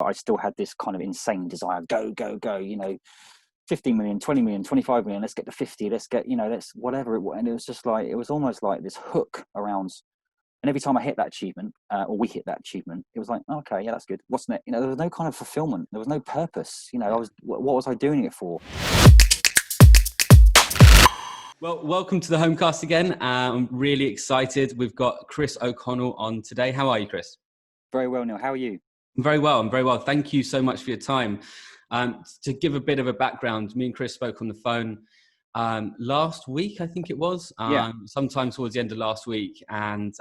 I still had this kind of insane desire, go, 15 million, 20 million, 25 million, let's get to 50, let's get, let's whatever it was. And it was just like, it was almost like this hook around. And every time I hit that achievement, or we hit that achievement, it was like, okay, yeah, that's good. What's next? There was no kind of fulfillment. There was no purpose. What was I doing it for? Well, welcome to the HomeCast again. I'm really excited. We've got Chris O'Connell on today. How are you, Chris? Very well, Neil. How are you? I'm very well. Thank you so much for your time. To give a bit of a background, me and Chris spoke on the phone last week, I think it was, sometime towards the end of last week, and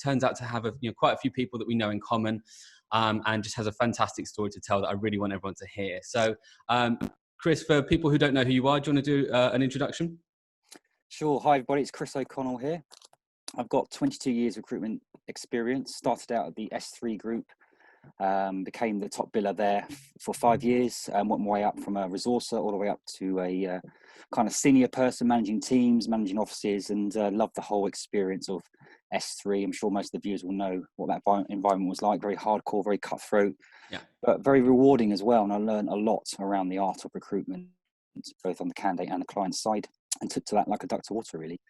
turns out to have quite a few people that we know in common, and just has a fantastic story to tell that I really want everyone to hear. So, Chris, for people who don't know who you are, do you want to do an introduction? Sure. Hi, everybody. It's Chris O'Connell here. I've got 22 years recruitment experience. Started out at the S3 group, became the top biller there for 5 years, went my way up from a resourcer all the way up to a kind of senior person, managing teams, managing offices, and loved the whole experience of S3. I'm sure most of the viewers will know what that environment was like. Very hardcore, very cutthroat, but very rewarding as well. And I learned a lot around the art of recruitment, both on the candidate and the client side, and took to that like a duck to water, really.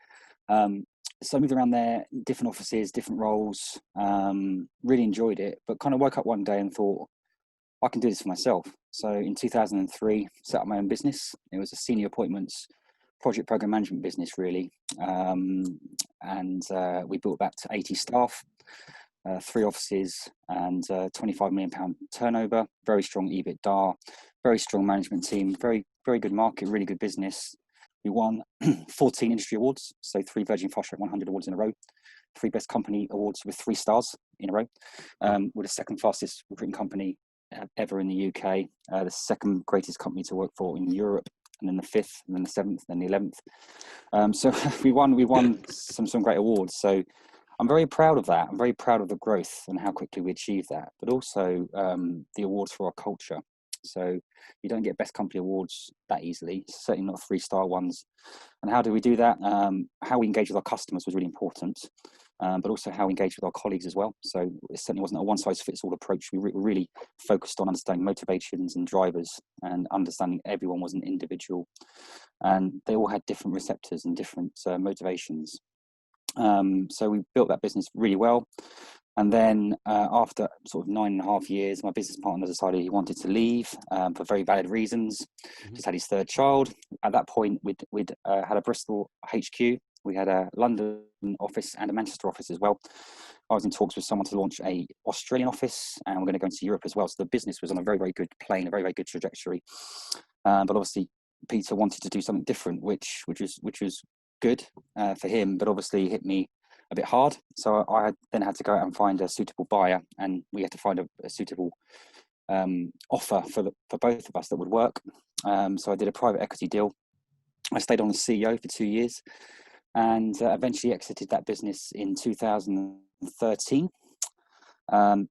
So I moved around there, different offices, different roles, really enjoyed it, but kind of woke up one day and thought, I can do this for myself. So in 2003, set up my own business. It was a senior appointments project program management business, really. And we built that to 80 staff, 3 offices, and £25 million turnover, very strong EBITDA, very strong management team, very, very good market, really good business. We won 14 industry awards, so 3 Virgin Fast Track 100 awards in a row, 3 Best Company awards with 3 stars in a row. We're the second fastest recruitment company ever in the UK, the second greatest company to work for in Europe, and then the 5th, and then the 7th, and then the 11th. So we won some great awards. So I'm very proud of that. I'm very proud of the growth and how quickly we achieved that, but also the awards for our culture. So you don't get Best Company awards that easily, certainly not 3-star ones. And how do we do that? How we engage with our customers was really important, but also how we engage with our colleagues as well. So it certainly wasn't a one-size-fits-all approach. We really focused on understanding motivations and drivers and understanding everyone was an individual. And they all had different receptors and different motivations. So we built that business really well. And then after sort of 9.5 years, my business partner decided he wanted to leave for very valid reasons. Just had his 3rd child. At that point, we'd had a Bristol HQ. We had a London office and a Manchester office as well. I was in talks with someone to launch a Australian office, and we're going to go into Europe as well. So the business was on a very, very good plane, a very, very good trajectory. But obviously, Peter wanted to do something different, which was good for him, but obviously hit me a bit hard. So I then had to go out and find a suitable buyer, and we had to find a suitable offer for both of us that would work. So I did a private equity deal. I stayed on as CEO for 2 years, and eventually exited that business in 2013.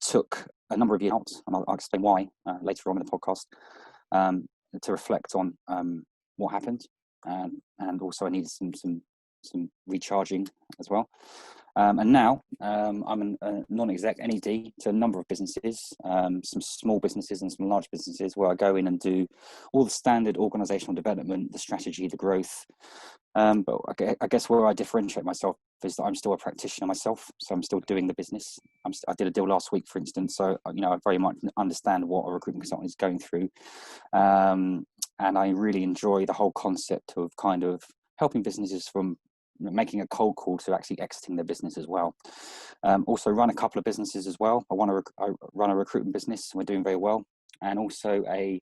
Took a number of years out, and I'll explain why later on in the podcast, to reflect on what happened, and also I needed some recharging as well. And now I'm a non-exec NED to a number of businesses, some small businesses and some large businesses, where I go in and do all the standard organizational development, the strategy, the growth. But I guess where I differentiate myself is that I'm still a practitioner myself. So I'm still doing the business. I did a deal last week, for instance. So, I very much understand what a recruitment consultant is going through. And I really enjoy the whole concept of kind of helping businesses from making a cold call to actually exiting their business as well. Also run a couple of businesses as well. I run a recruitment business, and we're doing very well. And also a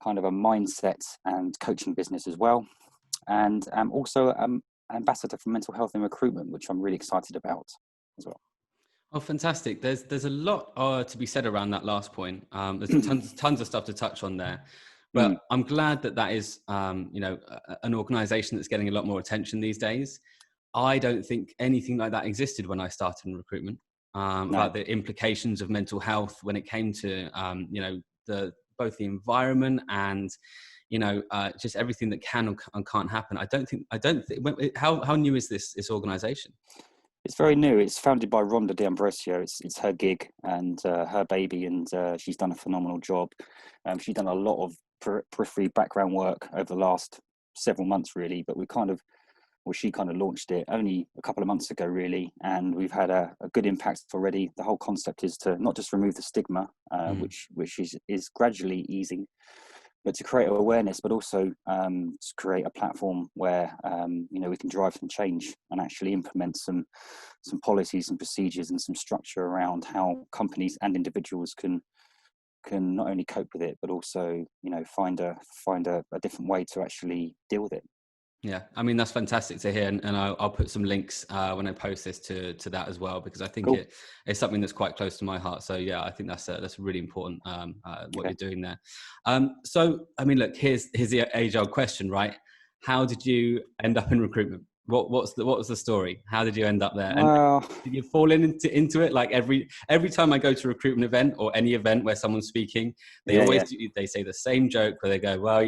kind of a mindset and coaching business as well. And also an ambassador for mental health and recruitment, which I'm really excited about as well. Oh, fantastic. There's a lot to be said around that last point. There's tons of stuff to touch on there. But I'm glad that is, an organization that's getting a lot more attention these days. I don't think anything like that existed when I started in recruitment. About the implications of mental health when it came to, both the environment and, just everything that can and can't happen. I don't think. How new is this organization? It's very new. It's founded by Rhonda D'Ambrosio. It's her gig and her baby, and she's done a phenomenal job. She's done a lot of periphery background work over the last several months, really. But she kind of launched it only a couple of months ago, really, and we've had a good impact already. The whole concept is to not just remove the stigma, which is gradually easing, but to create awareness, but also to create a platform where we can drive some change and actually implement some policies and procedures and some structure around how companies and individuals can not only cope with it, but also find a different way to actually deal with it. Yeah, I mean, that's fantastic to hear. And I'll put some links when I post this to that as well, because I think Cool. it's something that's quite close to my heart. So yeah, I think that's really important what you're doing there. So, I mean, look, here's the age-old question, right? How did you end up in recruitment? What was the story? How did you end up there? Well, And did you fall into it? Like every time I go to a recruitment event or any event where someone's speaking, they they say the same joke where they go, well,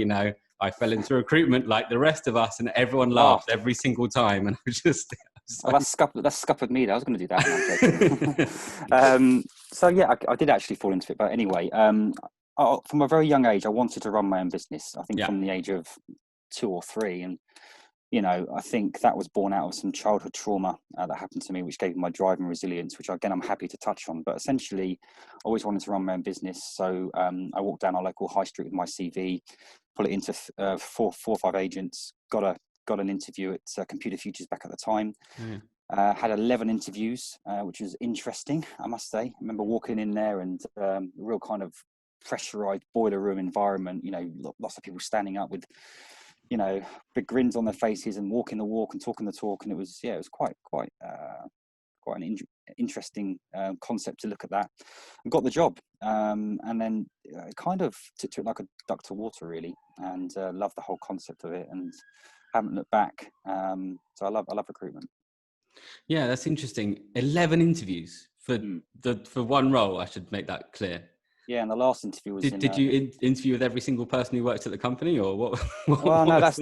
I fell into recruitment like the rest of us, and everyone laughed every single time. And I was just, that's scuppered me. I was going to do that. So yeah, I did actually fall into it. But anyway, from a very young age, I wanted to run my own business. I think from the age of 2 or 3, and I think that was born out of some childhood trauma that happened to me, which gave me my drive and resilience, which again I'm happy to touch on. But essentially, I always wanted to run my own business. So I walked down our local high street with my CV, put it into 4 or 5 agents, got an interview at Computer Futures back at the time. Had 11 interviews, which was interesting, I must say. I remember walking in there and real kind of pressurized boiler room environment. Lots of people standing up with big grins on their faces and walking the walk and talking the talk, and it was quite an interesting concept to look at that, and got the job, and then kind of took to it like a duck to water, really, and loved the whole concept of it, and haven't looked back. So I love recruitment. Yeah, that's interesting. 11 interviews for one role. I should make that clear. Yeah, and the last interview was. Did you interview with every single person who worked at the company, or what? Well, no, that's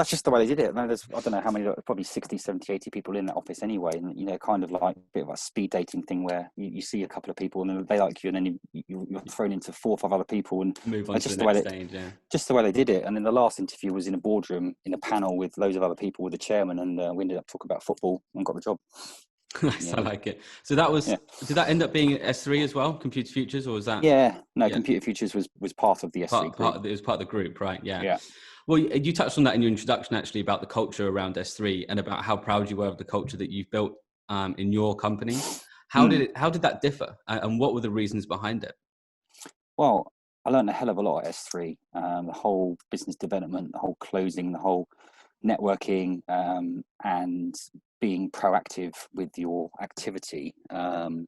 just the way they did it. No, I don't know how many, probably 60, 70, 80 people in that office anyway. And, kind of like a bit of a speed dating thing where you see a couple of people and they like you, and then you're thrown into 4 or 5 other people and move on to the next stage. Yeah, just the way they did it. And then the last interview was in a boardroom in a panel with loads of other people with the chairman, and we ended up talking about football and got the job. Nice, I like it. So that was, did that end up being S3 as well, Computer Futures, or was that? Computer Futures was part of the S3 group. It was part of the group, right? Yeah. Well, you touched on that in your introduction, actually, about the culture around S3 and about how proud you were of the culture that you've built in your company. How did that differ, and what were the reasons behind it? Well, I learned a hell of a lot at S3. The whole business development, the whole closing, the whole networking, and being proactive with your activity. So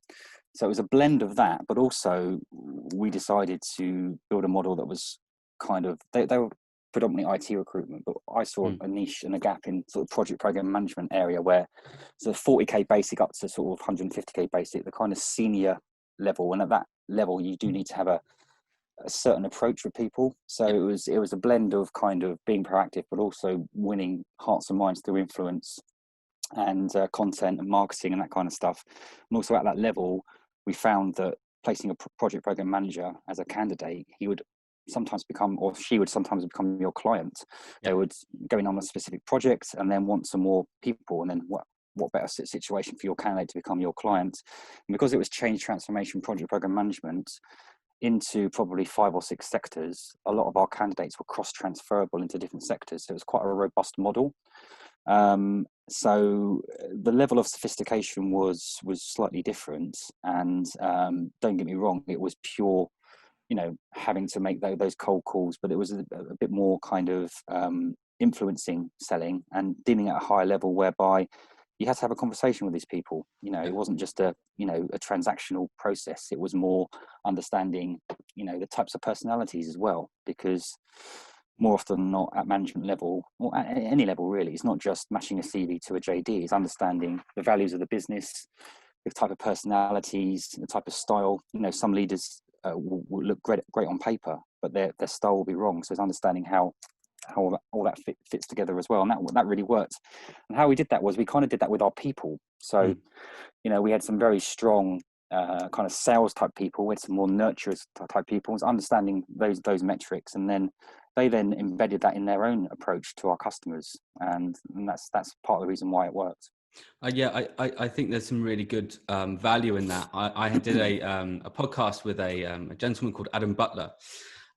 it was a blend of that, but also we decided to build a model that was kind of, they were predominantly IT recruitment, but I saw a niche and a gap in sort of project program management area where so 40k basic up to sort of 150k basic, the kind of senior level. And at that level, you do need to have a certain approach with people. So it was a blend of kind of being proactive, but also winning hearts and minds through influence and content and marketing and that kind of stuff. And also at that level, we found that placing a project program manager as a candidate, he would sometimes become, or she would sometimes become your client. They would go in on a specific project and then want some more people, and then what better situation for your candidate to become your client. And because it was change, transformation, project program management into probably 5 or 6 sectors, a lot of our candidates were cross-transferable into different sectors. So it was quite a robust model. So the level of sophistication was slightly different, and don't get me wrong, it was pure, having to make those cold calls, but it was a bit more kind of influencing selling and dealing at a higher level, whereby you had to have a conversation with these people. It wasn't just a transactional process. It was more understanding, the types of personalities as well, because more often than not at management level, or at any level really, it's not just matching a CV to a JD, it's understanding the values of the business, the type of personalities, the type of style. Some leaders will look great on paper, but their style will be wrong. So it's understanding how how all that fits together as well. And that really worked. And how we did that was we kind of did that with our people. So, we had some very strong kind of sales type people. We had some more nurturers type people, was understanding those metrics, and then they embedded that in their own approach to our customers, and that's part of the reason why it worked. I think there's some really good value in that. I did a podcast with a gentleman called Adam Butler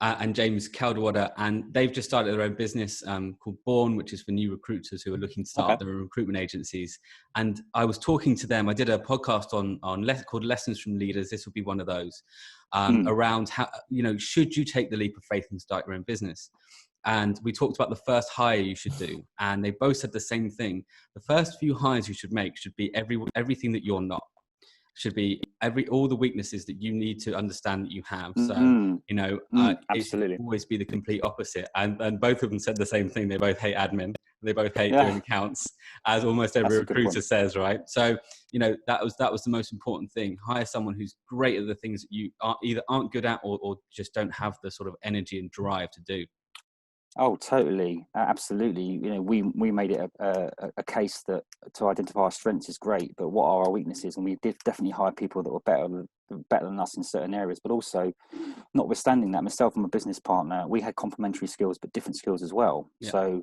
and James Calderwater, and they've just started their own business called Born, which is for new recruiters who are looking to start their own recruitment agencies. And I was talking to them. I did a podcast called Lessons from Leaders. This will be one of those around how, should you take the leap of faith and start your own business? And we talked about the first hire you should do, and they both said the same thing. The first few hires you should make should be everything that you're not. Should be all the weaknesses that you need to understand that you have. So it should always be the complete opposite. And both of them said the same thing. They both hate admin. They both hate doing accounts, as almost every recruiter says, right? So that was the most important thing. Hire someone who's great at the things that you either aren't good at or just don't have the sort of energy and drive to do. Oh, totally. Absolutely. We made it a case that to identify our strengths is great, but what are our weaknesses? And we did definitely hire people that were better than us in certain areas, but also notwithstanding that, myself and my business partner, we had complementary skills, but different skills as well. Yeah. So,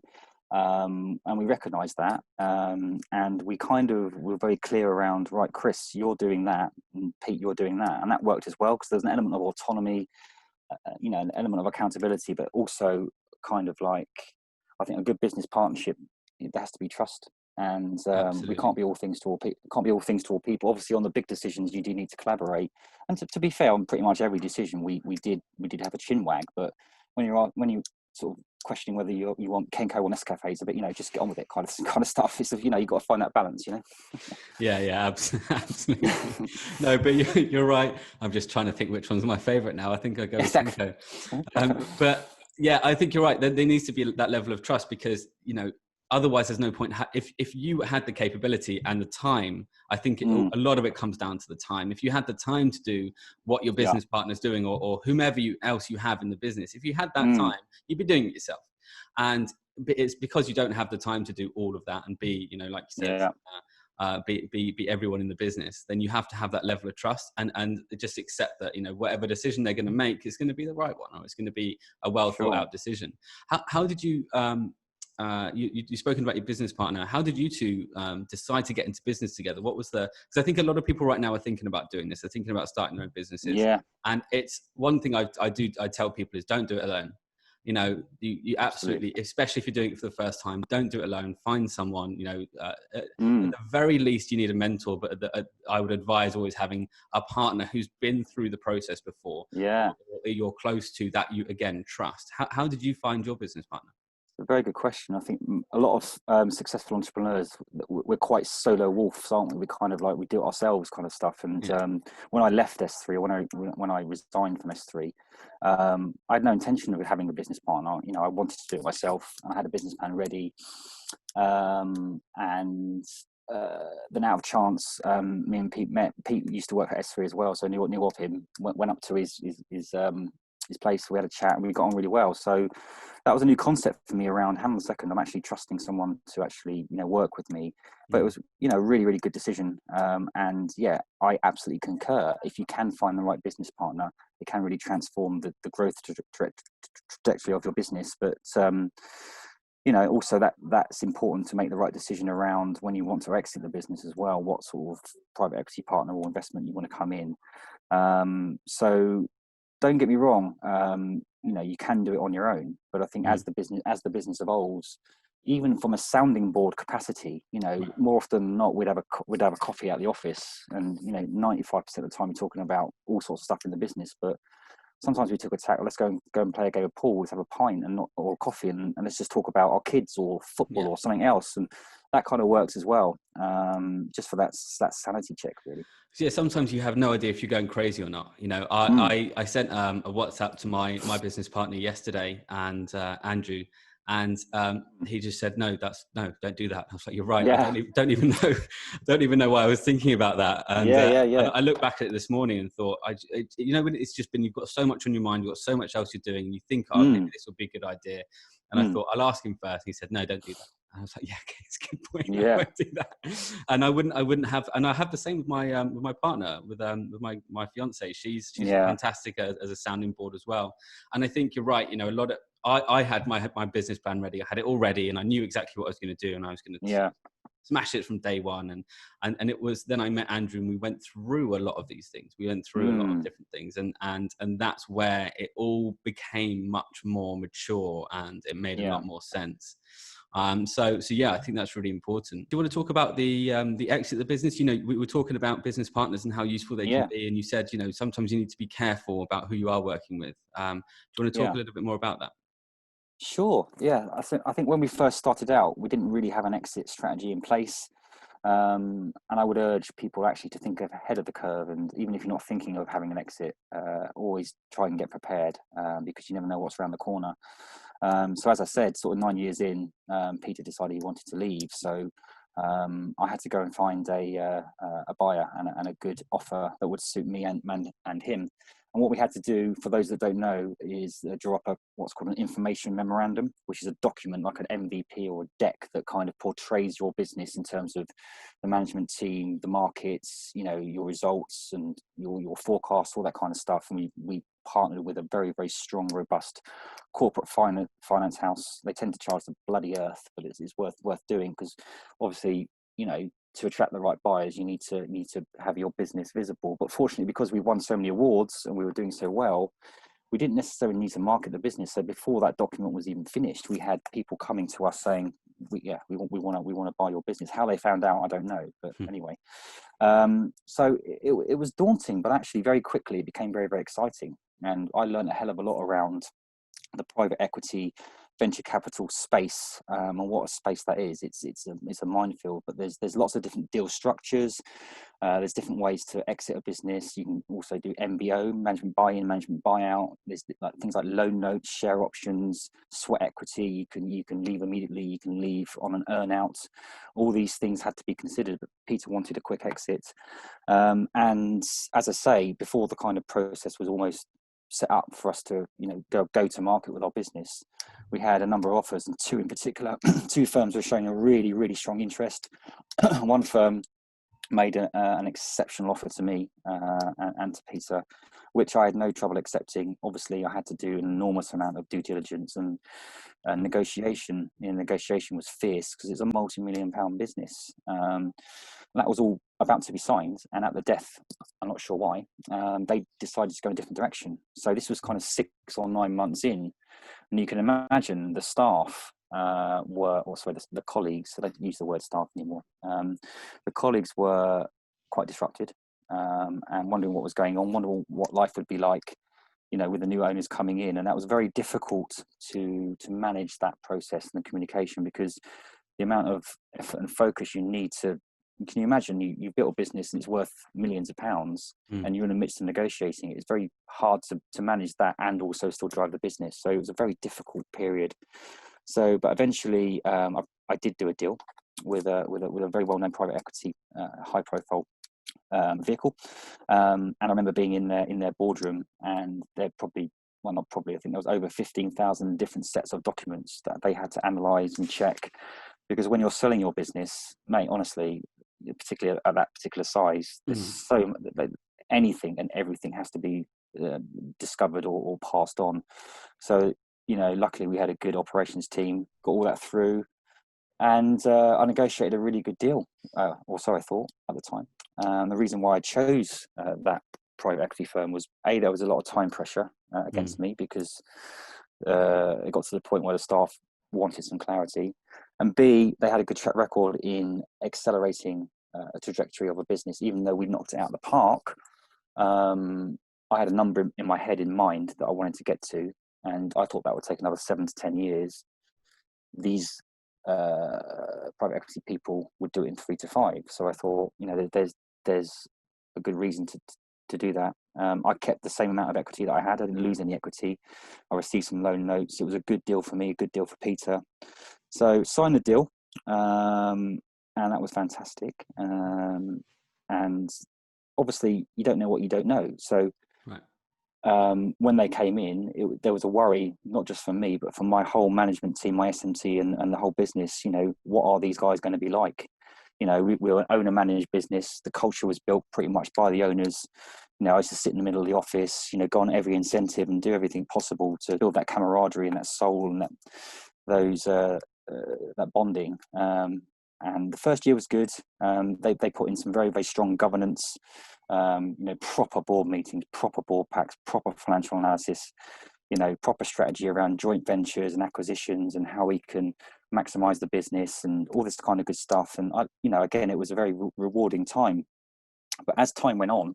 and we recognized that. And we kind of were very clear around, right, Chris, you're doing that, and Pete, you're doing that. And that worked as well, because there's an element of autonomy, an element of accountability, but also kind of like, I think a good business partnership, there has to be trust, and we can't be all things to all people. Obviously, on the big decisions, you do need to collaborate. And to be fair, on pretty much every decision, we did have a chin wag. But when you sort of questioning whether you want Kenko or Nescafes, a bit, just get on with it, kind of stuff. It's you've got to find that balance, Yeah, absolutely. No, but you're right. I'm just trying to think which one's my favorite now. I think I go with Kenko. But yeah, I think you're right. There needs to be that level of trust, because otherwise there's no point. If you had the capability and the time, I think a lot of it comes down to the time. If you had the time to do what your business partner's doing, or whomever else you have in the business, if you had that time, you'd be doing it yourself. And it's because you don't have the time to do all of that and be, like you said, be everyone in the business, then you have to have that level of trust and just accept that, whatever decision they're going to make is going to be the right one, or it's going to be a well thought out decision. How did you, you've spoken about your business partner. How did you two decide to get into business together? What was because I think a lot of people right now are thinking about doing this. They're thinking about starting their own businesses. Yeah. And it's one thing I tell people is, don't do it alone. You absolutely, especially if you're doing it for the first time, don't do it alone. Find someone, at the very least you need a mentor, but I would advise always having a partner who's been through the process before. Yeah. Or you're close to, that you, again, trust. How did you find your business partner? A very good question. I think a lot of successful entrepreneurs, we're quite solo wolves, aren't we? We kind of we do it ourselves kind of stuff. And when I left S3, when I resigned from S3, I had no intention of having a business partner. I wanted to do it myself. I had a business plan ready. And then out of chance, me and Pete met. Pete used to work at S3 as well, so I knew of him. Went up to his place. We had a chat and we got on really well. So that was a new concept for me around, hang on a second, I'm actually trusting someone to actually, work with me. But it was, a really, really good decision. And yeah, I absolutely concur. If you can find the right business partner, it can really transform the growth trajectory of your business. But, also that's important to make the right decision around when you want to exit the business as well, what sort of private equity partner or investment you want to come in. So don't get me wrong, you can do it on your own, but I think as the business evolves, even from a sounding board capacity, more often than not, we'd have a coffee at the office, and 95% of the time we're talking about all sorts of stuff in the business. But sometimes we took a tack, let's go and play a game of pool, let's have a pint or coffee, and let's just talk about our kids or football or something else, and that kind of works as well, just for that sanity check, really. So yeah, sometimes you have no idea if you're going crazy or not. I sent a WhatsApp to my business partner yesterday, and Andrew, and he just said, no, don't do that. I was like, you're right. Yeah. I don't even know why I was thinking about that. And I looked back at it this morning and thought, when it's just been, you've got so much on your mind, you've got so much else you're doing, and you think, maybe this will be a good idea. And I thought, I'll ask him first. He said, no, don't do that. And I was like, yeah, okay, it's a good point. I Yeah. won't do that. And I wouldn't have, and I have the same with my partner, with my fiance. She's fantastic as a sounding board as well. And I think you're right. You know, I had my business plan ready. I had it all ready, and I knew exactly what I was going to do, and I was going to smash it from day one. And it was then I met Andrew, and we went through a lot of these things. We went through a lot of different things, and that's where it all became much more mature, and it made a lot more sense. So yeah, I think that's really important. Do you want to talk about the exit of the business? You know, we were talking about business partners and how useful they can be, and you said, you know, sometimes you need to be careful about who you are working with. Do you want to talk a little bit more about that? Sure. Yeah. I think when we first started out, we didn't really have an exit strategy in place. And I would urge people actually to think ahead of the curve. And even if you're not thinking of having an exit, always try and get prepared, because you never know what's around the corner. So as I said, sort of 9 years in, Peter decided he wanted to leave. So I had to go and find a buyer and a good offer that would suit me and him. And what we had to do, for those that don't know, is draw up what's called an information memorandum, which is a document like an MVP or a deck that kind of portrays your business in terms of the management team, the markets, you know, your results and your forecasts, all that kind of stuff. And we partnered with a very, very strong, robust corporate finance house. They tend to charge the bloody earth, but it's worth doing, because obviously, you know, to attract the right buyers, you need to have your business visible. But fortunately, because we won so many awards and we were doing so well, we didn't necessarily need to market the business. So before that document was even finished, we had people coming to us saying, we want to buy your business. How they found out, I don't know, but anyway. So it was daunting, but actually very quickly it became very, very exciting. And I learned a hell of a lot around the private equity venture capital space, and what a space that is. It's a minefield, but there's lots of different deal structures. There's different ways to exit a business. You can also do MBO, management buy-in, management buyout. There's things like loan notes, share options, sweat equity. You can leave immediately. You can leave on an earn out. All these things had to be considered, but Peter wanted a quick exit. And as I say, before the kind of process was almost set up for us to, you know, go to market with our business, we had a number of offers, and two in particular. Two firms were showing a really, really strong interest. One firm made an exceptional offer to me and to Peter, which I had no trouble accepting. Obviously, I had to do an enormous amount of due diligence and negotiation. You know, negotiation was fierce because it's a multi-million-pound business. That was all about to be signed, and at the death, I'm not sure why, they decided to go in a different direction. So this was kind of 6 or 9 months in, and you can imagine the staff the colleagues, so they don't use the word staff anymore. The colleagues were quite disrupted, and wondering what was going on, wondering what life would be like, you know, with the new owners coming in. And that was very difficult to manage that process and the communication, because the amount of effort and focus you need to, can you imagine, you built a business and it's worth millions of pounds, and you're in the midst of negotiating. It's very hard to manage that and also still drive the business. So it was a very difficult period. So, but eventually I did do a deal with a very well-known private equity, high-profile vehicle. And I remember being in their boardroom, and they're probably, well, not probably, I think there was over 15,000 different sets of documents that they had to analyze and check. Because when you're selling your business, mate, honestly, particularly at that particular size, there's so anything and everything has to be discovered or passed on. So, you know, luckily we had a good operations team, got all that through, and I negotiated a really good deal, or so I thought at the time. The reason why I chose that private equity firm was, A, there was a lot of time pressure against me, because it got to the point where the staff wanted some clarity, and B, they had a good track record in accelerating a trajectory of a business. Even though we knocked it out of the park, I had a number in my head in mind that I wanted to get to, and I thought that would take another 7 to 10 years. These private equity people would do it in 3 to 5. So I thought, you know, there's a good reason to do that. I kept the same amount of equity that I had. I didn't lose any equity. I received some loan notes. It was a good deal for me, a good deal for Peter. So signed the deal, and that was fantastic. And obviously, you don't know what you don't know. So when they came in, there was a worry, not just for me, but for my whole management team, my SMT, and the whole business. What are these guys going to be like? We're an owner-managed business. The culture was built pretty much by the owners. I used to sit in the middle of the office, go on every incentive and do everything possible to build that camaraderie and that soul and that bonding. And the first year was good. They put in some very, very strong governance, proper board meetings, proper board packs, proper financial analysis, proper strategy around joint ventures and acquisitions and how we can maximize the business and all this kind of good stuff. And again, it was a very rewarding time. But as time went on,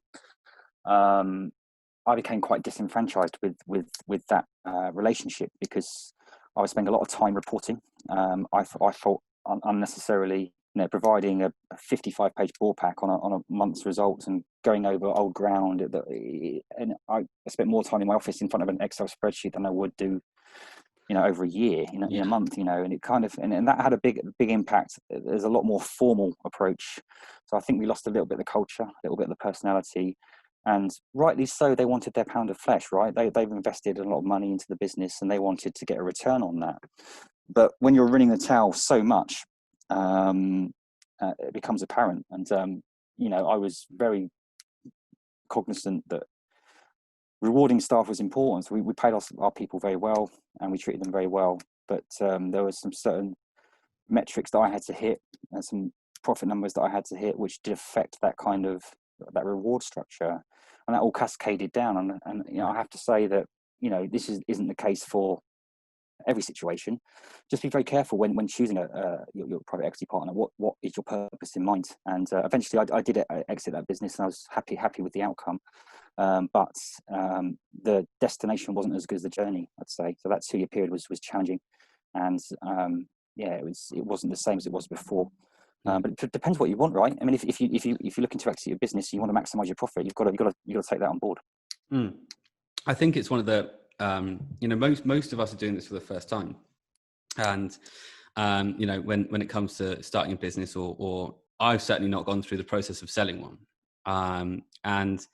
I became quite disenfranchised with that relationship, because I was spending a lot of time reporting. I thought unnecessarily, providing a 55-page board pack on a month's results and going over old ground. And I spent more time in my office in front of an Excel spreadsheet than I would do, over a year, in a month, and it kind of, and that had a big impact. There's a lot more formal approach. So I think we lost a little bit of the culture, a little bit of the personality. And rightly so, they wanted their pound of flesh, right? They've invested a lot of money into the business and they wanted to get a return on that. But when you're running the towel so much, it becomes apparent. And, I was very cognizant that rewarding staff was important. So we paid our people very well and we treated them very well. But there was some certain metrics that I had to hit and some profit numbers that I had to hit, which did affect that kind of that reward structure, and that all cascaded down. And I have to say that this isn't the case for every situation. Just be very careful when choosing your private equity partner. What is your purpose in mind? And eventually, I did exit that business, and I was happy with the outcome. But the destination wasn't as good as the journey, I'd say. So that 2-year period was challenging, and it wasn't the same as it was before. But it depends what you want, right? I mean, if you're looking to exit your business, you want to maximize your profit, you've got to take that on board. I think it's one of the most of us are doing this for the first time, and when it comes to starting a business, or I've certainly not gone through the process of selling one, and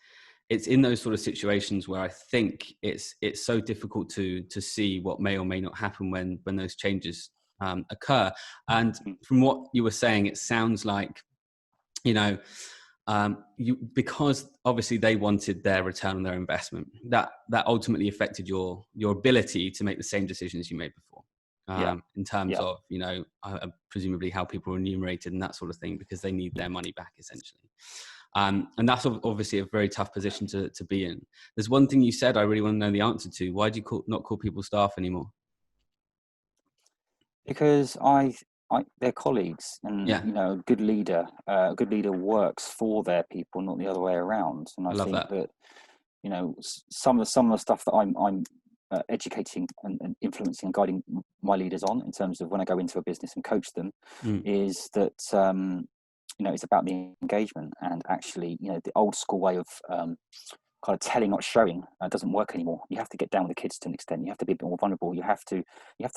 it's in those sort of situations where I think it's so difficult to see what may or may not happen when those changes occur. And from what you were saying, it sounds like because obviously they wanted their return on their investment, that ultimately affected your ability to make the same decisions you made before, in terms of presumably how people are remunerated and that sort of thing, because they need their money back essentially. And that's obviously a very tough position to be in. There's one thing you said I really want to know the answer to. Why do you not call people staff anymore? Because they're colleagues, and a good leader works for their people, not the other way around. And I think that some of the stuff that I'm educating and influencing and guiding my leaders on, in terms of when I go into a business and coach them, is that it's about the engagement. And actually, the old school way of kind of telling, not showing, doesn't work anymore. You have to get down with the kids to an extent. You have to be a bit more vulnerable. You have to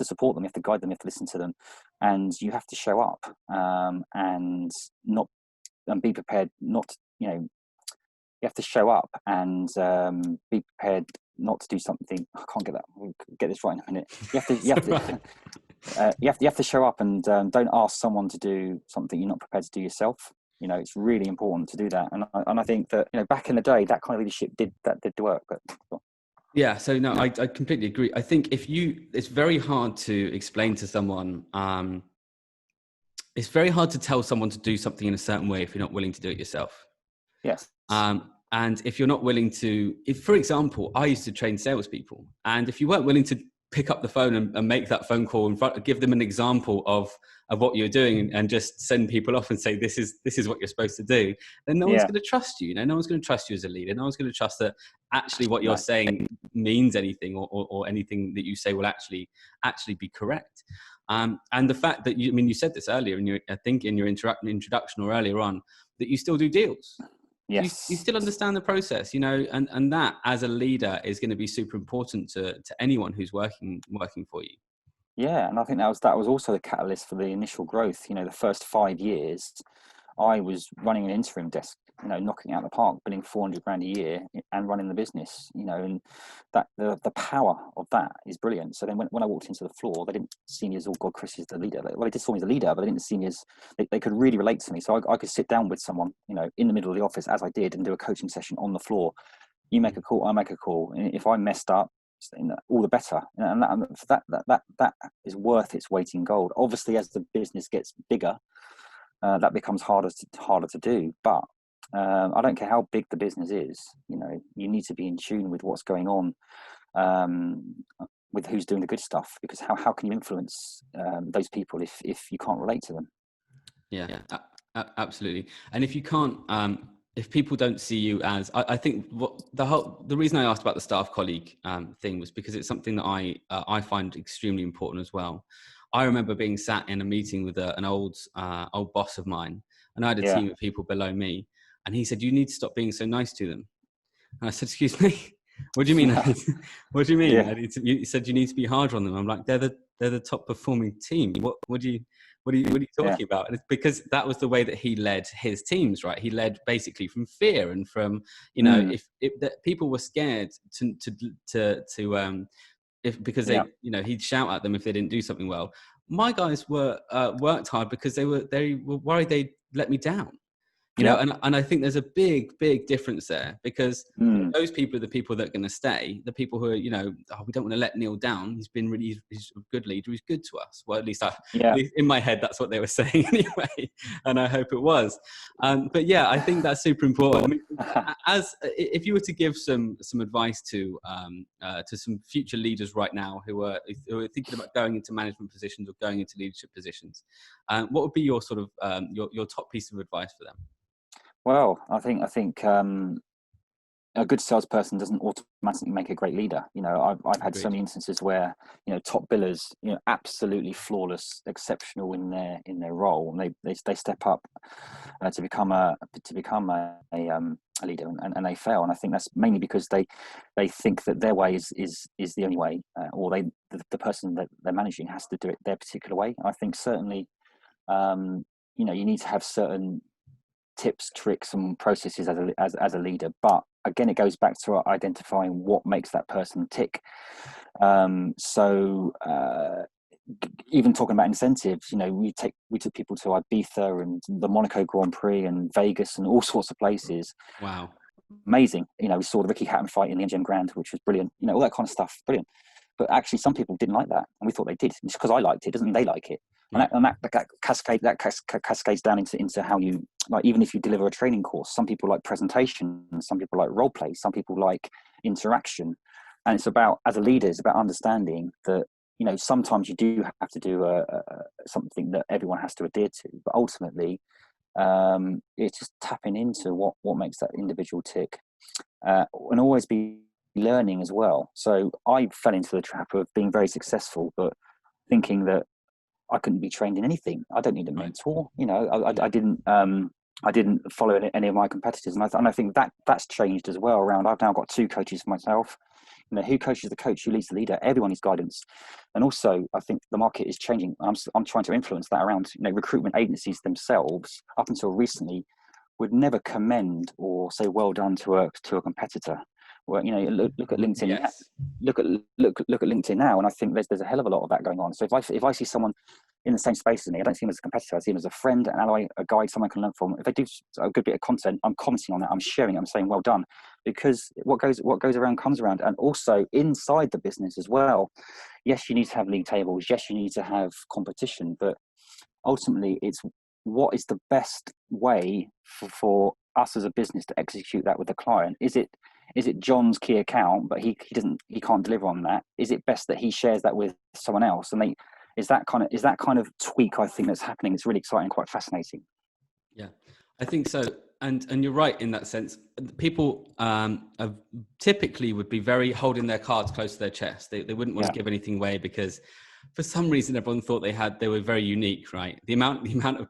support them. You have to guide them. You have to listen to them, and you have to show up and be prepared. You have to show up and be prepared not to do something. I can't get this right in a minute. You have to show up and don't ask someone to do something you're not prepared to do yourself. It's really important to do that. And I think that, back in the day, that kind of leadership did work. But yeah, so no, I completely agree. I think it's very hard to explain to someone, it's very hard to tell someone to do something in a certain way if you're not willing to do it yourself. Yes. And if you're not willing to, for example, I used to train salespeople, and if you weren't willing to pick up the phone and make that phone call and give them an example of what you're doing, and just send people off and say, this is what you're supposed to do, then no one's going to trust you. No one's going to trust you as a leader. No one's going to trust that actually what you're saying means anything, or anything that you say will actually be correct. And the fact that you said this earlier, I think in your introduction or earlier on, that you still do deals. Yes. You still understand the process, and that as a leader is going to be super important to anyone who's working for you. Yeah, and I think that was also the catalyst for the initial growth. The first 5 years, I was running an interim desk, knocking it out of the park, billing 400 grand a year and running the business, and that the power of that is brilliant. So then when I walked into the floor, they didn't see me as, oh God, Chris is the leader. Well, they just saw me as a leader, but they didn't see me as, they could really relate to me. So I could sit down with someone, in the middle of the office, as I did, and do a coaching session on the floor. You make a call, I make a call. And if I messed up, all the better. And that is worth its weight in gold. Obviously, as the business gets bigger, that becomes harder to do. But I don't care how big the business is. You need to be in tune with what's going on, with who's doing the good stuff. Because how can you influence those people if you can't relate to them? Yeah, absolutely. And if you can't, if people don't see you as, I think the reason I asked about the staff colleague thing was because it's something that I find extremely important as well. I remember being sat in a meeting with an old boss of mine, and I had a team of people below me, and he said, "You need to stop being so nice to them." And I said, "Excuse me, what do you mean? What do you mean?" Yeah. He said, "You need to be harder on them." I'm like, "They're the top performing team. What are you talking about?" And it's because that was the way that he led his teams, right? He led basically from fear and from, if that people were scared because they, he'd shout at them if they didn't do something well. My guys were worked hard because they were worried they'd let me down. And I think there's a big difference there, because those people are the people that are going to stay. The people who are, we don't want to let Neil down. He's a good leader. He's good to us. Well, at least in my head, that's what they were saying anyway. And I hope it was. But yeah, I think that's super important. I mean, if you were to give some advice to some future leaders right now who are thinking about going into management positions or going into leadership positions, what would be your sort of your top piece of advice for them? Well, I think a good salesperson doesn't automatically make a great leader. I've had so many instances where top billers, absolutely flawless, exceptional in their role, and they step up to become a leader, and they fail. And I think that's mainly because they think that their way is the only way, or the person that they're managing has to do it their particular way. And I think certainly, you need to have certain tips, tricks, and processes as a leader. But again, it goes back to identifying what makes that person tick. Even talking about incentives, we took people to Ibiza and the Monaco Grand Prix and Vegas and all sorts of places. Wow. Amazing. We saw the Ricky Hatton fight in the MGM Grand, which was brilliant. All that kind of stuff, brilliant. But actually, some people didn't like that, and we thought they did. Just because I liked it doesn't mean they like it. Yeah. And that cascades down into how you, like, even if you deliver a training course, some people like presentation, some people like role play, some people like interaction. And it's about, as a leader, it's about understanding that, sometimes you do have to do something that everyone has to adhere to. But ultimately, it's just tapping into what makes that individual tick, and always be learning as well. So I fell into the trap of being very successful, but thinking that I couldn't be trained in anything. I don't need a mentor. I didn't follow any of my competitors, and I think that's changed as well. I've now got 2 coaches for myself. Who coaches the coach? Who leads the leader? Everyone needs guidance. And also, I think the market is changing. I'm trying to influence that around. Recruitment agencies themselves, up until recently, would never commend or say well done to a competitor. Well, look at LinkedIn. Yes. Look at LinkedIn now, and I think there's a hell of a lot of that going on. So if I see someone in the same space as me, I don't see him as a competitor. I see him as a friend, an ally, a guide, someone can learn from. If they do a good bit of content, I'm commenting on that. I'm sharing it. I'm saying well done, because what goes around comes around. And also inside the business as well. Yes, you need to have league tables. Yes, you need to have competition, but ultimately, it's what is the best way for us as a business to execute that with the client. Is it John's key account, but he can't deliver on that? Is it best that he shares that with someone else? And is that kind of tweak, I think, that's happening. It's really exciting, quite fascinating. Yeah, I think so. And you're right in that sense. People typically would be very holding their cards close to their chest. They wouldn't want to give anything away, because for some reason everyone thought they were very unique, right? The amount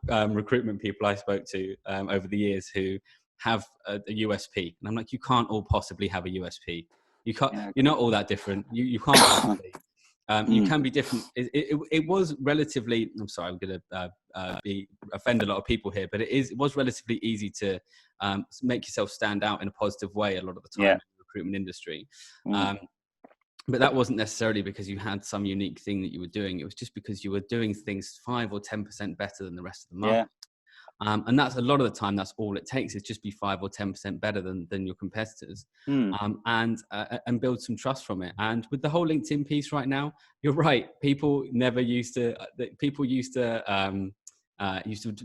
of recruitment people I spoke to over the years who have a USP, and I'm like, you can't all possibly have a USP. You can't. You're not all that different. You can't possibly. You can be different. It was relatively, I'm sorry, I'm going to offend a lot of people here, but it was relatively easy to make yourself stand out in a positive way a lot of the time in the recruitment industry. But that wasn't necessarily because you had some unique thing that you were doing. It was just because you were doing things 5 or 10% better than the rest of the market. And that's a lot of the time, that's all it takes, is just be 5 or 10% better than your competitors, and build some trust from it. And with the whole LinkedIn piece right now, you're right. People used to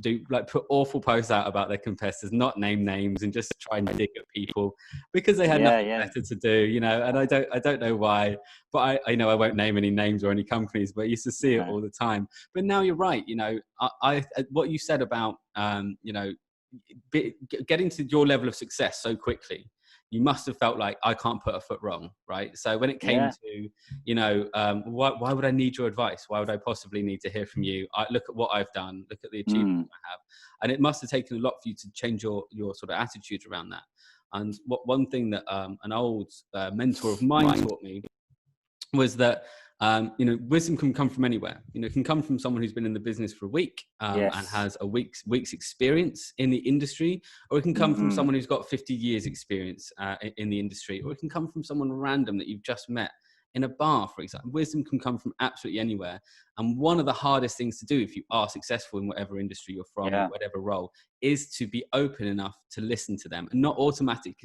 do, like, put awful posts out about their competitors, not name names, and just try and dig at people because they had nothing better to do, you know. And I don't know why, but I know I won't name any names or any companies, but I used to see it all the time. But now you're right, you know, I what you said about you know, getting to your level of success so quickly, you must have felt like, I can't put a foot wrong, right? So when it came to, you know, why would I need your advice? Why would I possibly need to hear from you? Look at what I've done. Look at the achievements I have. And it must have taken a lot for you to change your sort of attitude around that. And one thing that an old mentor of mine taught me was that, you know, wisdom can come from anywhere. You know, it can come from someone who's been in the business for a week and has a week's experience in the industry, or it can come from someone who's got 50 years experience in the industry, or it can come from someone random that you've just met in a bar, for example. Wisdom can come from absolutely anywhere. And one of the hardest things to do if you are successful in whatever industry you're from, or whatever role, is to be open enough to listen to them and not automatic.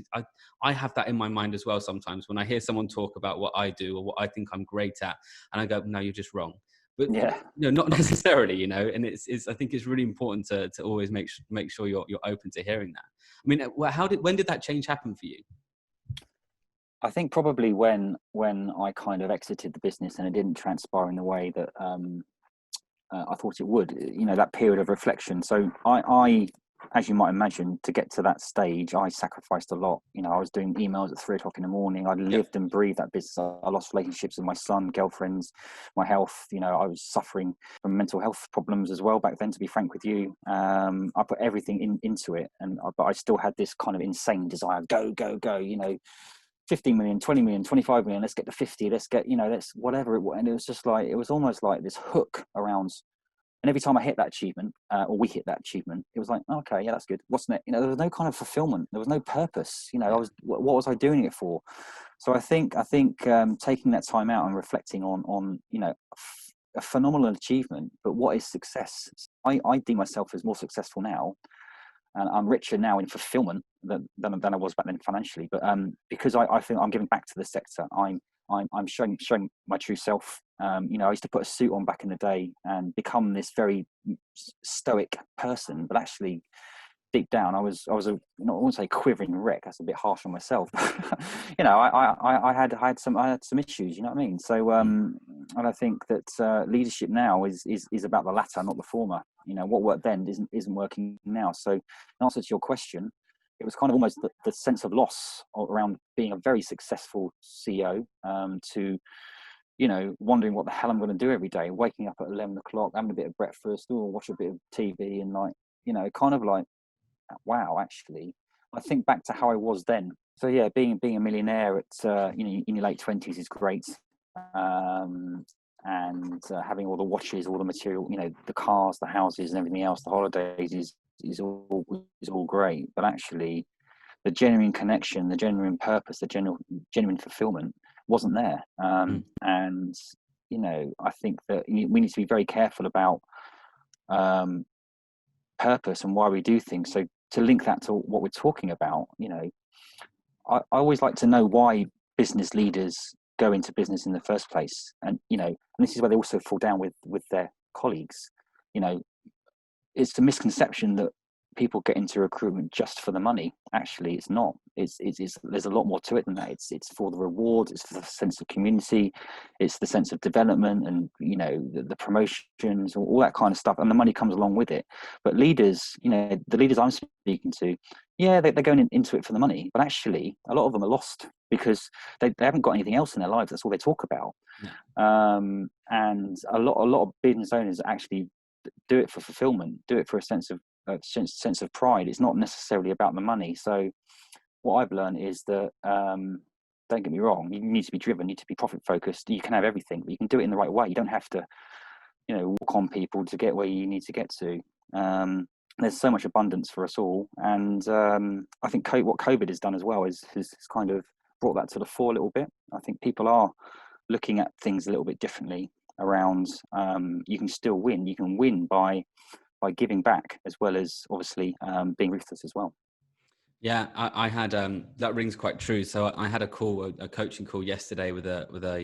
I have that in my mind as well sometimes when I hear someone talk about what I do or what I think I'm great at, and I go, no, you're just wrong. But no, not necessarily, you know. And it's I think it's really important to always make sure you're open to hearing that. I mean, when did that change happen for you? I think probably when I kind of exited the business and it didn't transpire in the way that I thought it would, you know, that period of reflection. So I, as you might imagine, to get to that stage, I sacrificed a lot. You know, I was doing emails at 3 o'clock in the morning. I lived and breathed that business. I lost relationships with my son, girlfriends, my health. You know, I was suffering from mental health problems as well back then, to be frank with you. I put everything into it, but I still had this kind of insane desire, go, you know, 15 million, 20 million, 25 million, let's get to 50, let's get, you know, let's whatever it was. And it was just like, it was almost like this hook around. And every time I hit that achievement, or we hit that achievement, it was like, oh, okay, yeah, that's good. What's next? You know, there was no kind of fulfillment. There was no purpose. You know, what was I doing it for? So I think taking that time out and reflecting on you know, a phenomenal achievement, but what is success? I deem myself as more successful now, and I'm richer now in fulfillment than I was back then financially. But because I think I'm giving back to the sector, I'm showing my true self. You know, I used to put a suit on back in the day and become this very stoic person, but actually deep down I was a, I won't say quivering wreck. That's a bit harsh on myself. You know, I had some issues. You know what I mean? So and I think that leadership now is about the latter, not the former. You know, what worked then isn't working now. So in answer to your question, it was kind of almost the sense of loss around being a very successful CEO, to, you know, wondering what the hell I'm going to do every day, waking up at 11 o'clock, having a bit of breakfast, or watch a bit of TV, and like, you know, kind of like, wow, actually, I think back to how I was then. So yeah, being a millionaire at you know, in your late 20s is great. And having all the watches, all the material, you know, the cars, the houses, and everything else, the holidays is all great. But actually, the genuine connection, the genuine purpose, the genuine fulfillment wasn't there. And you know, I think that we need to be very careful about purpose and why we do things. So to link that to what we're talking about, you know, I always like to know why business leaders go into business in the first place. And, you know, and this is where they also fall down with their colleagues. You know, it's the misconception that people get into recruitment just for the money. Actually, it's not. It's there's a lot more to it than that. It's for the reward. It's for the sense of community. It's the sense of development, and, you know, the promotions, all that kind of stuff. And the money comes along with it. But leaders, you know, the leaders I'm speaking to, yeah, they're going into it for the money. But actually, a lot of them are lost because they haven't got anything else in their lives. That's all they talk about. And a lot of business owners actually do it for fulfillment, do it for a sense of pride. It's not necessarily about the money. So what I've learned is that don't get me wrong, you need to be driven, you need to be profit focused. You can have everything, but you can do it in the right way. You don't have to, walk on people to get where you need to get to. There's so much abundance for us all. And I think what COVID has done as well is has kind of brought that to the fore a little bit. I think people are looking at things a little bit differently around, you can still win. You can win by giving back, as well as obviously being ruthless as well. Yeah, I had that rings quite true. So I had a coaching call yesterday with a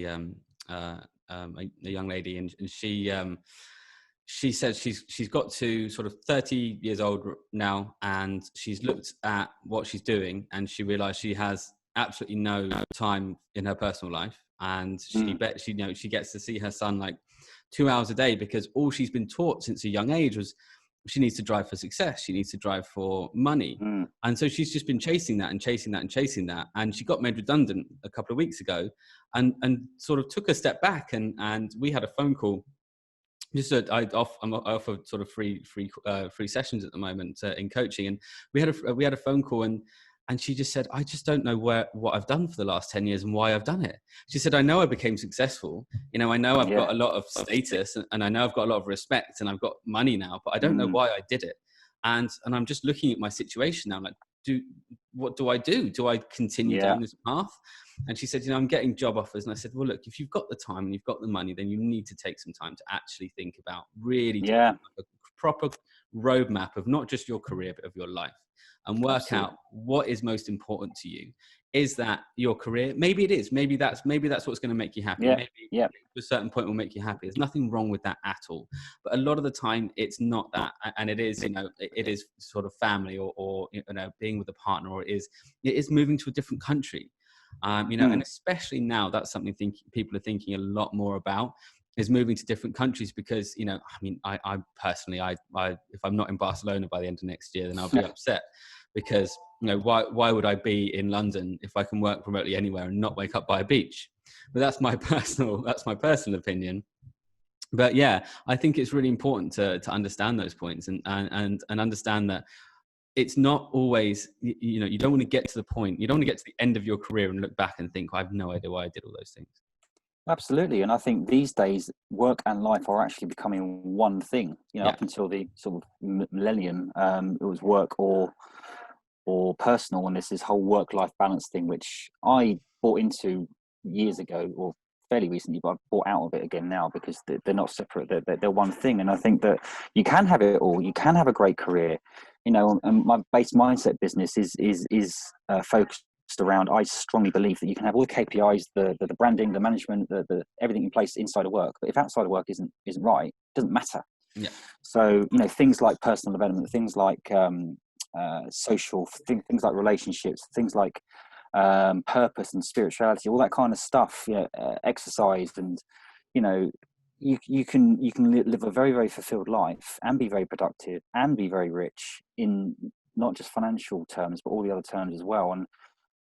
young lady, and she said she's got to sort of 30 years old now, and she's looked at what she's doing, and she realized she has absolutely no time in her personal life, and she gets to see her son like 2 hours a day, because all she's been taught since a young age was she needs to drive for success, she needs to drive for money. And so she's just been chasing that and chasing that and chasing that, and she got made redundant a couple of weeks ago, and sort of took a step back, and we had a phone call. I offer sort of free sessions at the moment in coaching, and we had a phone call, and she just said, I just don't know what I've done for the last 10 years and why I've done it. She said, I know I became successful. I know I've got a lot of status, and I know I've got a lot of respect, and I've got money now, but I don't know why I did it. And I'm just looking at my situation now, like, what do I do? Do I continue down this path? And she said, I'm getting job offers. And I said, well, look, if you've got the time and you've got the money, then you need to take some time to actually think about really doing a proper roadmap of not just your career, but of your life, and work out what is most important to you. Is that your career? Maybe it is. Maybe that's what's going to make you happy. Maybe to a certain point will make you happy. There's nothing wrong with that at all. But a lot of the time it's not that. And it is, it is sort of family or being with a partner, or it is moving to a different country. And especially now, that's something people are thinking a lot more about, is moving to different countries, because, I personally, if I'm not in Barcelona by the end of next year, then I'll be upset, because, why would I be in London if I can work remotely anywhere and not wake up by a beach? But that's my personal opinion. But yeah, I think it's really important to understand those points and understand that it's not always, you don't want to get to the point, you don't want to get to the end of your career and look back and think, I have no idea why I did all those things. Absolutely. And I think these days, work and life are actually becoming one thing. Up until the sort of millennium, it was work or personal, and this whole work-life balance thing, which I bought into years ago, or fairly recently, but I've bought out of it again now, because they're not separate. They're one thing. And I think that you can have it all. You can have a great career, and my base mindset business is focused around, I strongly believe that you can have all the KPIs, the branding, the management, the everything in place inside of work. But if outside of work isn't right, it doesn't matter. Yeah. So, things like personal development, things like social things like relationships, things like purpose and spirituality, all that kind of stuff, exercise, and you can live a very, very fulfilled life and be very productive and be very rich in not just financial terms, but all the other terms as well. And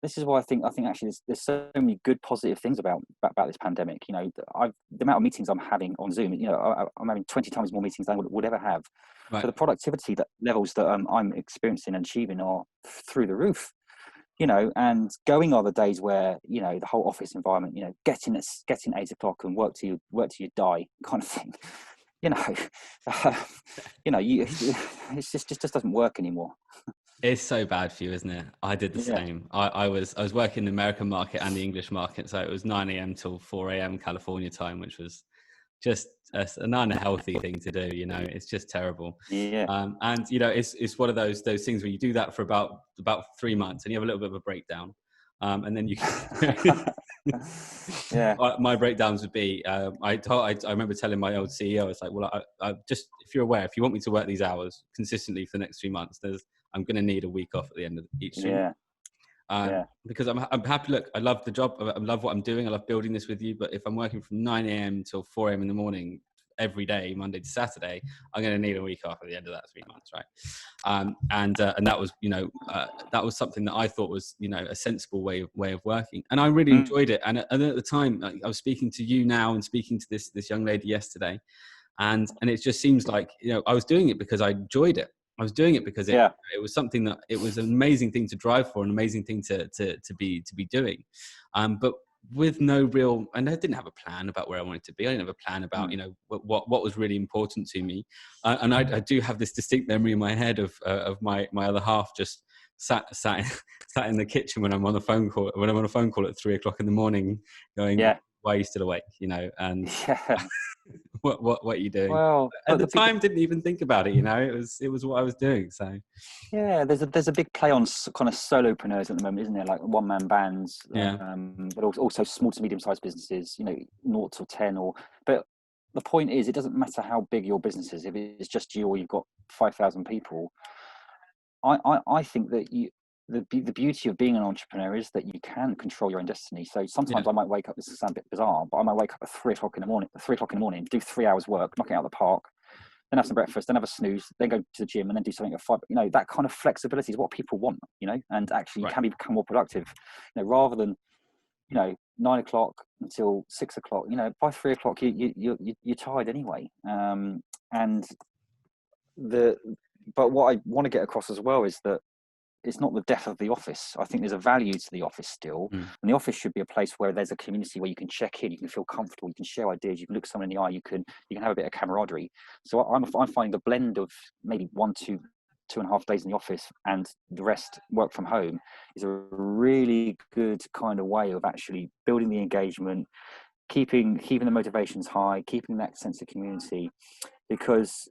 this is why I think actually there's so many good positive things about this pandemic. The amount of meetings I'm having on Zoom, I'm having 20 times more meetings than I would ever have. Right. So the productivity levels that I'm experiencing and achieving are through the roof. And going are the days where, the whole office environment, getting 8 o'clock and work till you die kind of thing. It just doesn't work anymore. It's so bad for you, isn't it? I did the same. I was working in the American market and the English market, so it was 9 a.m. till 4 a.m. California time, which was just an unhealthy thing to do. It's just terrible. Yeah. And it's one of those things where you do that for about 3 months and you have a little bit of a breakdown, and then you. Yeah. My breakdowns would be, I remember telling my old CEO, it's like, well, I just, if you're aware, if you want me to work these hours consistently for the next 3 months, I'm going to need a week off at the end of each stream. Because I'm happy. Look, I love the job. I love what I'm doing. I love building this with you. But if I'm working from 9 a.m. till 4 a.m. in the morning every day, Monday to Saturday, I'm going to need a week off at the end of that 3 months, right? And that was, that was something that I thought was, a sensible way of working, and I really enjoyed it. And at the time, I was speaking to you now and speaking to this young lady yesterday, and it just seems like I was doing it because I enjoyed it. I was doing it because Yeah. it was something that it was an amazing thing to drive for, an amazing thing to be doing. But with no real, and I didn't have a plan about where I wanted to be. I didn't have a plan about, you know, what was really important to me. And I do have this distinct memory in my head of my other half just sat in the kitchen when I'm on a phone call at 3 o'clock in the morning, going, Yeah. "Why are you still awake?" You know, and Yeah. what are you doing? Well, At but the time, didn't even think about it. You know, it was what I was doing. So yeah, there's a big play on kind of solopreneurs at the moment, isn't there? Like one man bands, yeah, but also small to medium sized businesses. You know, 0 to 10 or. But the point is, it doesn't matter how big your business is. If it's just you or you've got 5,000 people, I think that the beauty of being an entrepreneur is that you can control your own destiny. So sometimes yeah, I might wake up. This will sound a bit bizarre, but I might wake up at 3 o'clock in the morning. 3 o'clock in the morning, do 3 hours work, knock it out of the park, then have some breakfast, then have a snooze, then go to the gym, and then do something at 5. You know, that kind of flexibility is what people want. You know, and actually you right. can become more productive. You know, rather than 9 o'clock until 6 o'clock. You know, by 3 o'clock you're tired anyway. And but what I want to get across as well is that it's not the death of the office. I think there's a value to the office still, Mm. and the office should be a place where there's a community where you can check in, you can feel comfortable, you can share ideas, you can look someone in the eye, you can have a bit of camaraderie. So I'm finding the blend of maybe 2.5 days in the office and the rest work from home is a really good kind of way of actually building the engagement, keeping the motivations high, keeping that sense of community. Because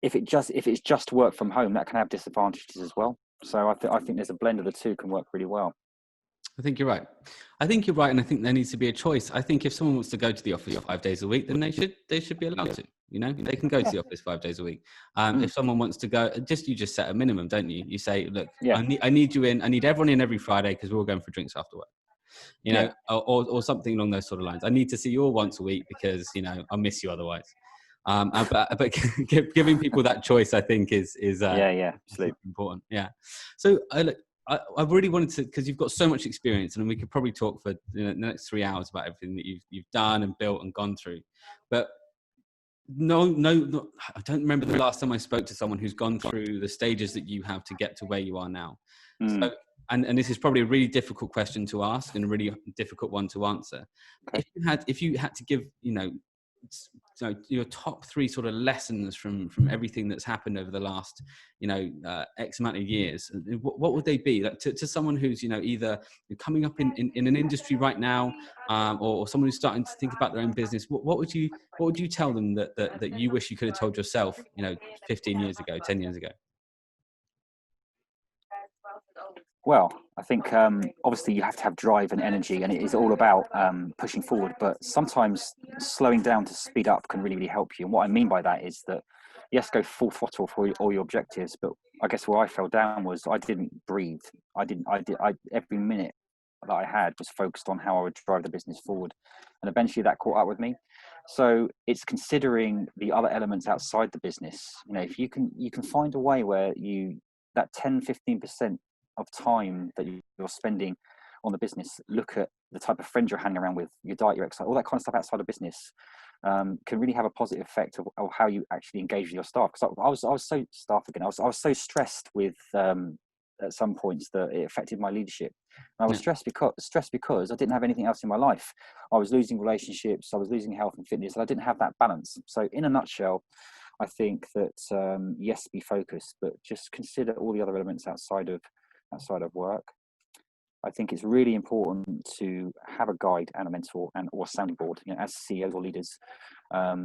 if it's just work from home, that can have disadvantages as well. So I think there's a blend of the two can work really well. I think you're right. And I think there needs to be a choice. I think if someone wants to go to the office 5 days a week, then they should be allowed to. You know, they can go to the office 5 days a week. If someone wants to go, you just set a minimum, don't you? You say, look, Yeah. I need you in. I need everyone in every Friday because we're all going for drinks after work. You know, Yeah. or something along those sort of lines. I need to see you all once a week because I'll miss you otherwise. But giving people that choice, I think, is Absolutely. important. Yeah. So I really wanted to, because you've got so much experience, and we could probably talk for the next 3 hours about everything that you've done and built and gone through. But no, I don't remember the last time I spoke to someone who's gone through the stages that you have to get to where you are now. So, and this is probably a really difficult question to ask and a really difficult one to answer. Okay. If you had to give, so your top 3 sort of lessons from everything that's happened over the last X amount of years, what would they be, like, to someone who's either coming up in an industry right now, or someone who's starting to think about their own business? What would you tell them that you wish you could have told yourself 15 years ago, 10 years ago? Well, I think obviously you have to have drive and energy, and it is all about pushing forward. But sometimes slowing down to speed up can really, really help you. And what I mean by that is that yes, go full throttle for all your objectives. But I guess where I fell down was I didn't breathe. Every minute that I had was focused on how I would drive the business forward, and eventually that caught up with me. So it's considering the other elements outside the business. If you can find a way where that 10-15% of time that you're spending on the business, look at the type of friends you're hanging around with, your diet, your exercise, all that kind of stuff outside of business, can really have a positive effect of how you actually engage with your staff. Because I was so I was so stressed with at some points that it affected my leadership. And I was stressed because I didn't have anything else in my life. I was losing relationships, I was losing health and fitness, and I didn't have that balance. So in a nutshell, I think that yes, be focused, but just consider all the other elements outside of work. I think it's really important to have a guide and a mentor or a sounding board. As CEOs or leaders,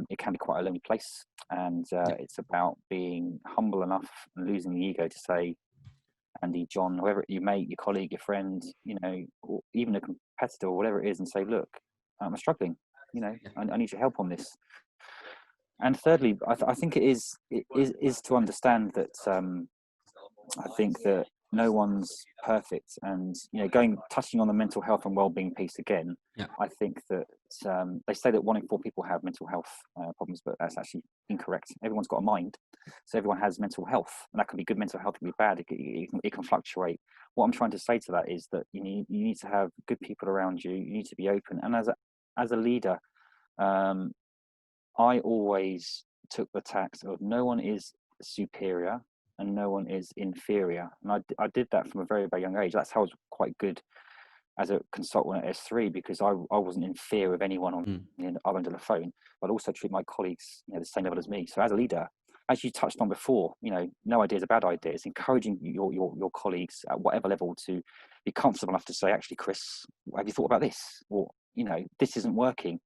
it can be quite a lonely place, and it's about being humble enough and losing the ego to say, Andy, John, whoever, your mate, your colleague, your friend, or even a competitor or whatever it is, and say, look, I'm struggling. I need your help on this. And thirdly, I think it is to understand that I think that no one's perfect, and touching on the mental health and well-being piece again. I think that they say that 1 in 4 people have mental health problems, but that's actually incorrect. Everyone's got a mind, so everyone has mental health, and that can be good mental health, it can be bad, it can fluctuate. What I'm trying to say to that is that you need to have good people around you. You need to be open, and as a leader, I always took the tax of no one is superior, and no one is inferior. And I did that from a very, very young age. That's how I was quite good as a consultant at S3, because I wasn't in fear of anyone on other end of the phone, but also treat my colleagues, the same level as me. So as a leader, as you touched on before, no idea is a bad idea. It's encouraging your colleagues at whatever level to be comfortable enough to say, actually, Chris, have you thought about this? Or, this isn't working.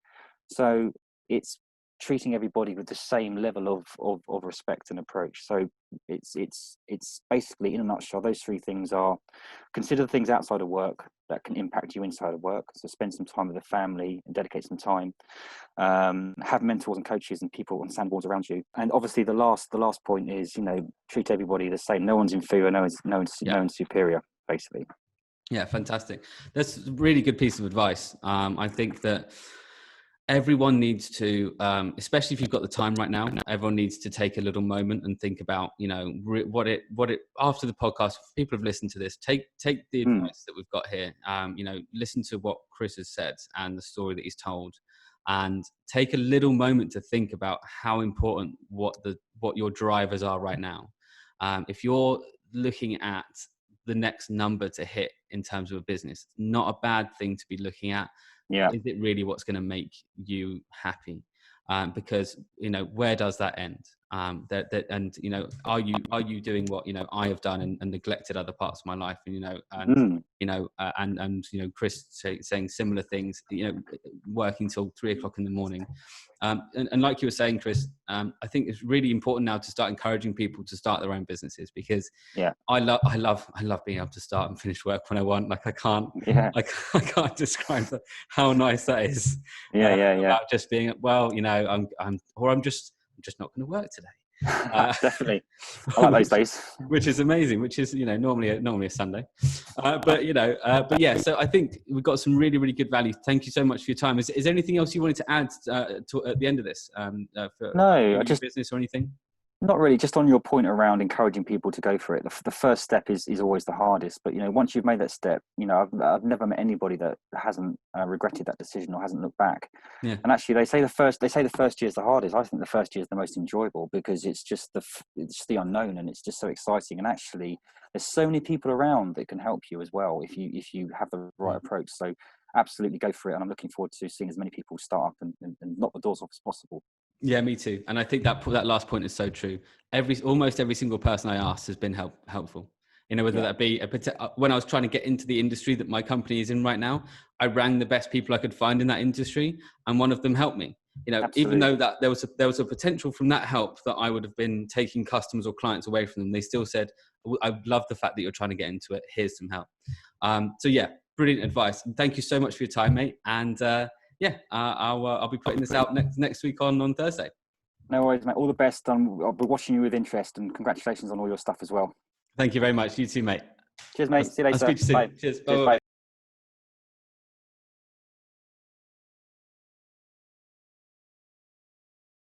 So it's treating everybody with the same level of respect and approach. So it's basically, in a nutshell, those three things are: consider the things outside of work that can impact you inside of work. So spend some time with the family and dedicate some time. Have mentors and coaches and people on sandboards around you. And obviously the last point is, treat everybody the same. No one's inferior, no one's superior, basically. Yeah, fantastic. That's a really good piece of advice. I think that everyone needs to, especially if you've got the time right now, everyone needs to take a little moment and think about, what it after the podcast, people have listened to this, take the advice that we've got here, listen to what Chris has said and the story that he's told, and take a little moment to think about how important what your drivers are right now. If you're looking at the next number to hit in terms of a business, not a bad thing to be looking at. Yeah. Is it really what's going to make you happy? Because where does that end? Are you doing what I have done and neglected other parts of my life? And Chris saying similar things. Working till 3 o'clock in the morning. And like you were saying, Chris, I think it's really important now to start encouraging people to start their own businesses, because I love being able to start and finish work when I want. Like I can't describe how nice that is. About just being, I'm just not going to work today. Definitely. I like those days. Which is amazing, which is, normally a Sunday. But yeah, so I think we've got some really, really good value. Thank you so much for your time. Is there anything else you wanted to add at the end of this? For business or anything? Not really, just on your point around encouraging people to go for it. The first step is always the hardest, but once you've made that step, I've never met anybody that hasn't regretted that decision or hasn't looked back. Yeah. And actually, they say the first year is the hardest. I think the first year is the most enjoyable, because it's just the unknown, and it's just so exciting. And actually, there's so many people around that can help you as well if you have the right approach. So absolutely go for it, and I'm looking forward to seeing as many people start up and knock the doors off as possible. Yeah, me too. And I think that last point is so true. Almost every single person I asked has been helpful. Whether that be when I was trying to get into the industry that my company is in right now, I rang the best people I could find in that industry, and one of them helped me. Absolutely. Even though that there was a potential from that help that I would have been taking customers or clients away from them, they still said, "I love the fact that you're trying to get into it. Here's some help." So yeah, brilliant advice. And thank you so much for your time, mate. And I'll be putting this out next week on Thursday. No worries, mate. All the best. I'll be watching you with interest, and congratulations on all your stuff as well. Thank you very much. You too, mate. Cheers, mate. See you later. I'll speak to you soon. Bye. Cheers. Bye.